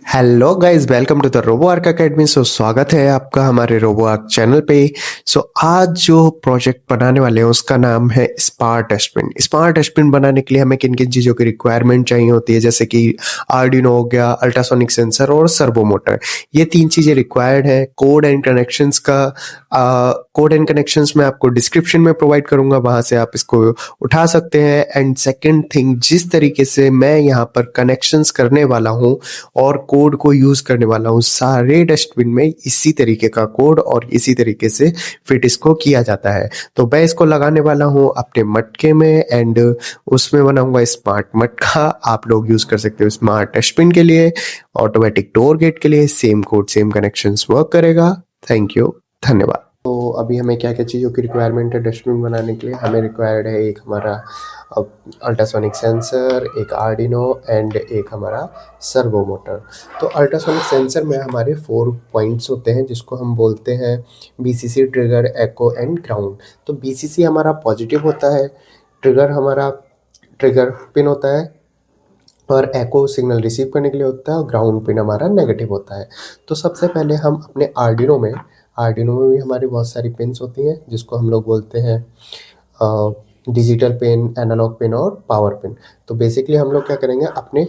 Hello guys, welcome to the Robo Arc Academy. स्वागत है आपका हमारे रोबो आर्क चैनल पे। आज जो प्रोजेक्ट बनाने वाले हैं उसका नाम है स्मार्ट डस्टबिन। स्मार्ट डस्टबिन बनाने के लिए हमें किन किन चीज़ों की रिक्वायरमेंट चाहिए होती है, जैसे कि आर्डिनो हो गया, अल्ट्रासोनिक सेंसर और सर्वो मोटर। ये तीन चीज़ें रिक्वायर्ड है। कोड एंड कनेक्शंस मैं आपको डिस्क्रिप्शन में प्रोवाइड करूंगा, वहां से आप इसको उठा सकते हैं। एंड सेकेंड थिंग, जिस तरीके से मैं यहाँ पर कनेक्शंस करने वाला हूँ और कोड को यूज करने वाला हूँ, सारे डस्टबिन में इसी तरीके का कोड और इसी तरीके से फिट इसको किया जाता है। तो मैं इसको लगाने वाला हूँ अपने मटके में एंड उसमें बनाऊंगा स्मार्ट मटका। आप लोग यूज कर सकते हो स्मार्ट डस्टबिन के लिए, ऑटोमेटिक डोर गेट के लिए। Same code same connections work करेगा। थैंक यू, धन्यवाद। तो अभी हमें क्या क्या चीज़ों की रिक्वायरमेंट है डस्टबिन बनाने के लिए? हमें रिक्वायर्ड है एक हमारा अल्ट्रासोनिक सेंसर, एक आर्डिनो एंड एक हमारा सर्वो मोटर। तो अल्ट्रासोनिक सेंसर में हमारे 4 पॉइंट्स होते हैं जिसको हम बोलते हैं BCC, trigger, echo and ground. तो बीसीसी हमारा पॉजिटिव होता है, ट्रिगर हमारा ट्रिगर पिन होता है और एको सिग्नल रिसीव करने के लिए होता है और ग्राउंड पिन हमारा नेगेटिव होता है। तो सबसे पहले हम अपने आर्डिनो में भी हमारी बहुत सारी पिन्स होती हैं जिसको हम लोग बोलते हैं डिजिटल पिन, एनालॉग पिन और पावर पिन। तो बेसिकली हम लोग क्या करेंगे, अपने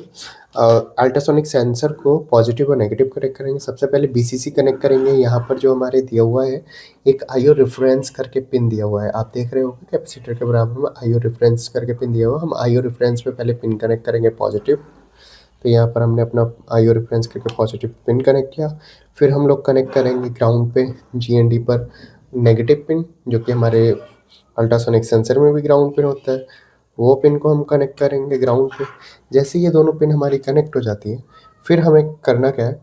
अल्ट्रासोनिक सेंसर को पॉजिटिव और नेगेटिव कनेक्ट करेंगे। सबसे पहले बीसीसी कनेक्ट करेंगे। यहाँ पर जो हमारे दिया हुआ है एक आईओ रेफरेंस करके पिन दिया हुआ है, आप देख रहे होंगे कैपेसिटर के बराबर में आईओ रेफरेंस करके पिन दिया हुआ है। हम आईओ रेफरेंस पे पहले पिन कनेक्ट करेंगे पॉजिटिव। तो यहाँ पर हमने अपना आईओ रेफरेंस करके पॉजिटिव पिन कनेक्ट किया। फिर हम लोग कनेक्ट करेंगे ग्राउंड पे जीएनडी पर नेगेटिव पिन, जो कि हमारे अल्ट्रासोनिक सेंसर में भी ग्राउंड पिन होता है। वो पिन को हम कनेक्ट करेंगे ग्राउंड पे। जैसे ये दोनों पिन हमारी कनेक्ट हो जाती है, फिर हमें करना क्या है,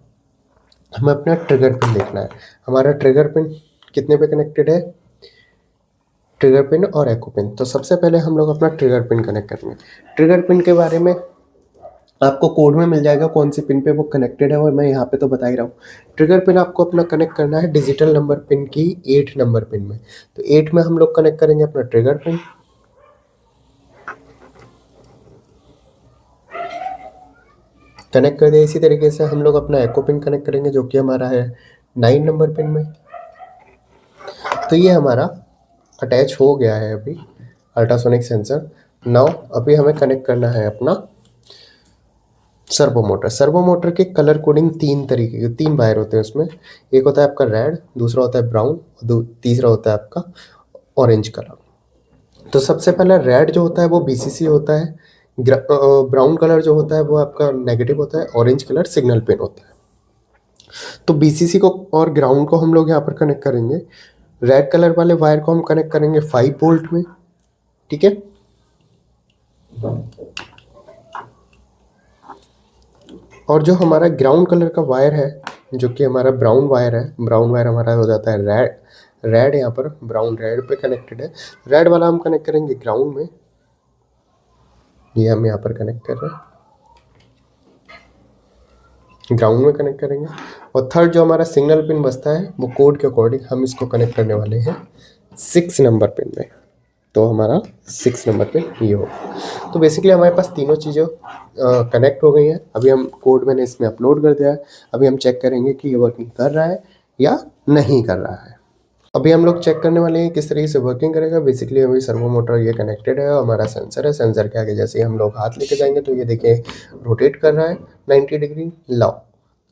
हमें अपना ट्रिगर पिन देखना है। हमारा ट्रिगर पिन कितने पे कनेक्टेड है, ट्रिगर पिन और एको पिन। तो सबसे पहले हम लोग अपना ट्रिगर पिन कनेक्ट करेंगे। ट्रिगर पिन के बारे में आपको कोड में मिल जाएगा कौन सी पिन पे वो कनेक्टेड है, और मैं यहाँ पे तो बता ही रहा हूँ। ट्रिगर पिन आपको अपना कनेक्ट करना है डिजिटल नंबर पिन की 8 नंबर पिन में। तो 8 में हम लोग कनेक्ट करेंगे अपना ट्रिगर पिन। कनेक्ट कर दिया। इसी तरीके से हम लोग अपना एको पिन कनेक्ट करेंगे जो कि हमारा है 9 नंबर पिन में। तो ये हमारा अटैच हो गया है अभी अल्ट्रासोनिक सेंसर। नाउ अभी हमें कनेक्ट करना है अपना सर्वो मोटर। सर्वो मोटर के कलर कोडिंग 3 तरीके के, 3 वायर होते हैं उसमें। एक होता है आपका रेड, दूसरा होता है ब्राउन और तीसरा होता है आपका ऑरेंज कलर। तो सबसे पहले रेड जो होता है वो बीसीसी होता है, ब्राउन कलर जो होता है वो आपका नेगेटिव होता है, ऑरेंज कलर सिग्नल पिन होता है। तो बीसीसी को और ग्राउंड को हम लोग यहाँ पर कनेक्ट करेंगे। रेड कलर वाले वायर को हम कनेक्ट करेंगे 5 वोल्ट में, ठीक है। और जो हमारा ग्राउंड कलर का वायर है, जो कि हमारा ब्राउन वायर है, ब्राउन वायर हमारा हो जाता है रेड। रेड यहाँ पर ब्राउन रेड पे कनेक्टेड है। रेड वाला हम कनेक्ट करेंगे ग्राउंड में, ये हम यहाँ पर कनेक्ट कर रहे हैं, ग्राउंड में कनेक्ट करेंगे। और थर्ड जो हमारा सिग्नल पिन बचता है वो कोड के अकॉर्डिंग हम इसको कनेक्ट करने वाले हैं 6 नंबर पिन में। तो हमारा 6 नंबर पिन ये होगा। तो बेसिकली हमारे पास तीनों चीज़ें कनेक्ट हो गई हैं। अभी हम कोड मैंने इसमें अपलोड कर दिया है। अभी हम चेक करेंगे कि ये वर्किंग कर रहा है या नहीं कर रहा है। अभी हम लोग चेक करने वाले हैं किस तरीके से वर्किंग करेगा। बेसिकली अभी सर्वो मोटर ये कनेक्टेड है और हमारा सेंसर है। सेंसर के आगे जैसे ही हम लोग हाथ लेके जाएंगे तो ये देखिए रोटेट कर रहा है 90 डिग्री।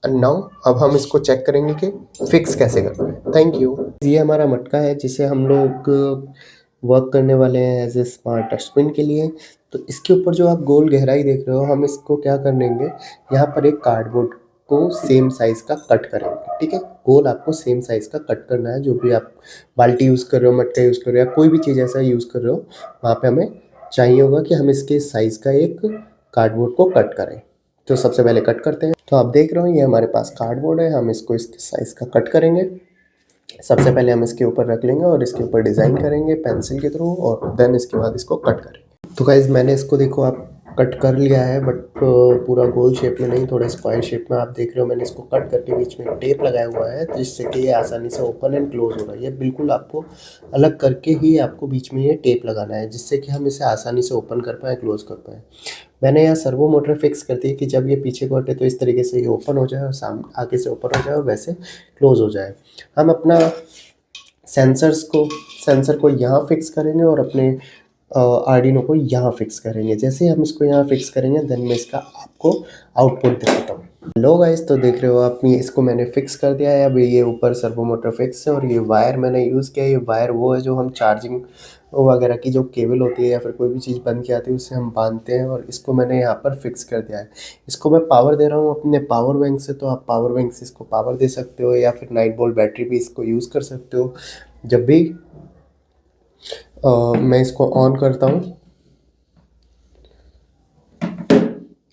नाउ अब हम इसको चेक करेंगे कि फिक्स कैसे करना है। Thank you. ये हमारा मटका है जिसे हम लोग वर्क करने वाले हैं एज ए स्मार्ट डस्टबिन के लिए। तो इसके ऊपर जो आप गोल गहराई देख रहे हो, हम इसको क्या कर लेंगे, यहाँ पर एक कार्डबोर्ड को सेम साइज का कट करेंगे, ठीक है। गोल आपको सेम साइज का कट करना है। जो भी आप बाल्टी यूज़ कर रहे हो, मटका यूज़ कर रहे हो या कोई भी चीज़ ऐसा यूज़ कर रहे हो, वहाँ पे हमें चाहिए होगा कि हम इसके साइज़ का एक कार्डबोर्ड को कट करें। तो सबसे पहले कट करते हैं। तो आप देख रहे हो ये हमारे पास कार्डबोर्ड है, हम इसको इसके साइज़ का कट करेंगे। सबसे पहले हम इसके ऊपर रख लेंगे और इसके ऊपर डिज़ाइन करेंगे पेंसिल के थ्रू, और देन इसके बाद इसको कट करेंगे। तो गाइज मैंने इसको देखो आप कट कर लिया है, बट पूरा गोल शेप में नहीं, थोड़ा स्क्वायर शेप में। आप देख रहे हो मैंने इसको कट करके बीच में टेप लगाया हुआ है जिससे कि ये आसानी से ओपन एंड क्लोज हो रहा है। ये बिल्कुल आपको अलग करके ही आपको बीच में ये टेप लगाना है जिससे कि हम इसे आसानी से ओपन कर पाएँ, क्लोज कर पाएँ। मैंने यहाँ सर्वो मोटर फिक्स कर दी है कि जब ये पीछे को हटे तो इस तरीके से ये ओपन हो जाए और सामने आगे से ओपन हो जाए और वैसे क्लोज हो जाए। हम अपना सेंसर को यहाँ फिक्स करेंगे और अपने आर्डिनो को यहाँ फिक्स करेंगे। जैसे ही हम इसको यहाँ फिक्स करेंगे देन मैं इसका आपको आउटपुट दिखाता हूँ। हेलो गाइस, तो देख रहे हो आप, ये इसको मैंने फिक्स कर दिया है। अब ये ऊपर सर्वो मोटर फिक्स है और ये वायर मैंने यूज़ किया है। ये वायर वो है जो हम चार्जिंग वगैरह की जो केबल होती है या फिर कोई भी चीज़ बन के आती है उससे हम बांधते हैं, और इसको मैंने यहाँ पर फिक्स कर दिया है। इसको मैं पावर दे रहा हूँ अपने पावर बैंक से, तो आप पावर बैंक से इसको पावर दे सकते हो या फिर 9 वोल्ट बैटरी भी इसको यूज़ कर सकते हो। जब भी मैं इसको ऑन करता हूँ,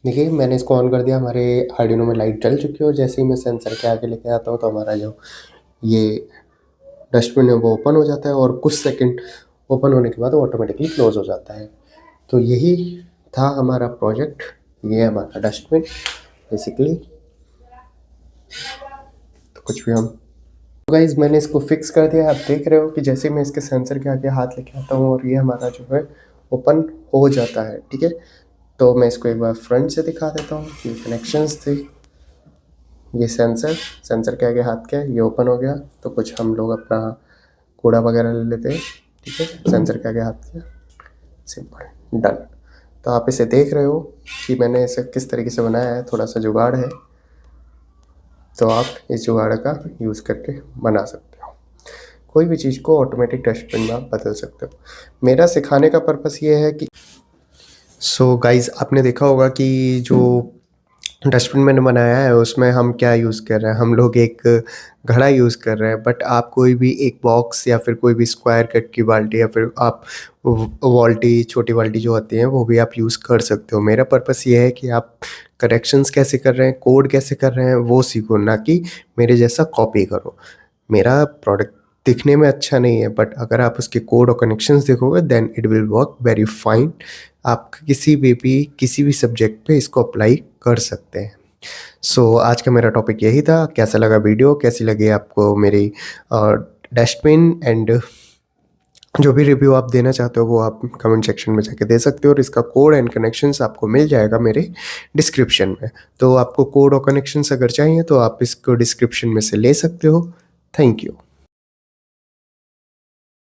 देखिए मैंने इसको ऑन कर दिया, हमारे आर्डिनो में लाइट जल चुकी है। और जैसे ही मैं सेंसर के आगे लेके आता हूँ तो हमारा जो ये डस्टबिन है वो ओपन हो जाता है और कुछ सेकंड ओपन होने के बाद वो ऑटोमेटिकली क्लोज हो जाता है। तो यही था हमारा प्रोजेक्ट, ये है हमारा डस्टबिन बेसिकली। तो कुछ भी हम गाइज मैंने इसको फिक्स कर दिया है। आप देख रहे हो कि जैसे मैं इसके सेंसर के आगे हाथ लेके आता हूँ और ये हमारा जो है ओपन हो जाता है, ठीक है। तो मैं इसको एक बार फ्रंट से दिखा देता हूँ। ये कनेक्शंस थे, ये सेंसर के आगे हाथ किया, ये ओपन हो गया। तो कुछ हम लोग अपना कूड़ा वगैरह ले लेते हैं, ठीक है। सेंसर के आगे हाथ किया, सिंपल, डन। तो आप इसे देख रहे हो कि मैंने इसे किस तरीके से बनाया है, थोड़ा सा जुगाड़ है। तो आप इस जुगाड़ का यूज़ करके बना सकते हो। कोई भी चीज़ को ऑटोमेटिक डस्टबिन में आप बदल सकते हो। मेरा सिखाने का पर्पस ये है कि सो गाइज़ आपने देखा होगा कि जो डस्टबिन मैंने बनाया है उसमें हम क्या यूज़ कर रहे हैं, हम लोग एक घड़ा यूज़ कर रहे हैं। बट आप कोई भी एक बॉक्स या फिर कोई भी स्क्वायर कट की बाल्टी या फिर आप बाल्टी, छोटी बाल्टी जो होती है वो भी आप यूज़ कर सकते हो। मेरा पर्पस ये है कि आप करेक्शंस कैसे कर रहे हैं, कोड कैसे कर रहे हैं वो सीखो, ना कि मेरे जैसा कॉपी करो। मेरा प्रोडक्ट दिखने में अच्छा नहीं है बट अगर आप उसके कोड और कनेक्शंस देखोगे then it will work very fine. आप किसी भी सब्जेक्ट पे इसको अप्लाई कर सकते हैं। सो आज का मेरा टॉपिक यही था। कैसा लगा वीडियो, कैसी लगी आपको मेरी डस्टबिन, एंड जो भी रिव्यू आप देना चाहते हो वो आप कमेंट सेक्शन में जाके दे सकते हो। और इसका कोड एंड कनेक्शंस आपको मिल जाएगा मेरे डिस्क्रिप्शन में। तो आपको कोड और कनेक्शंस अगर चाहिए तो आप इसको डिस्क्रिप्शन में से ले सकते हो। Thank you.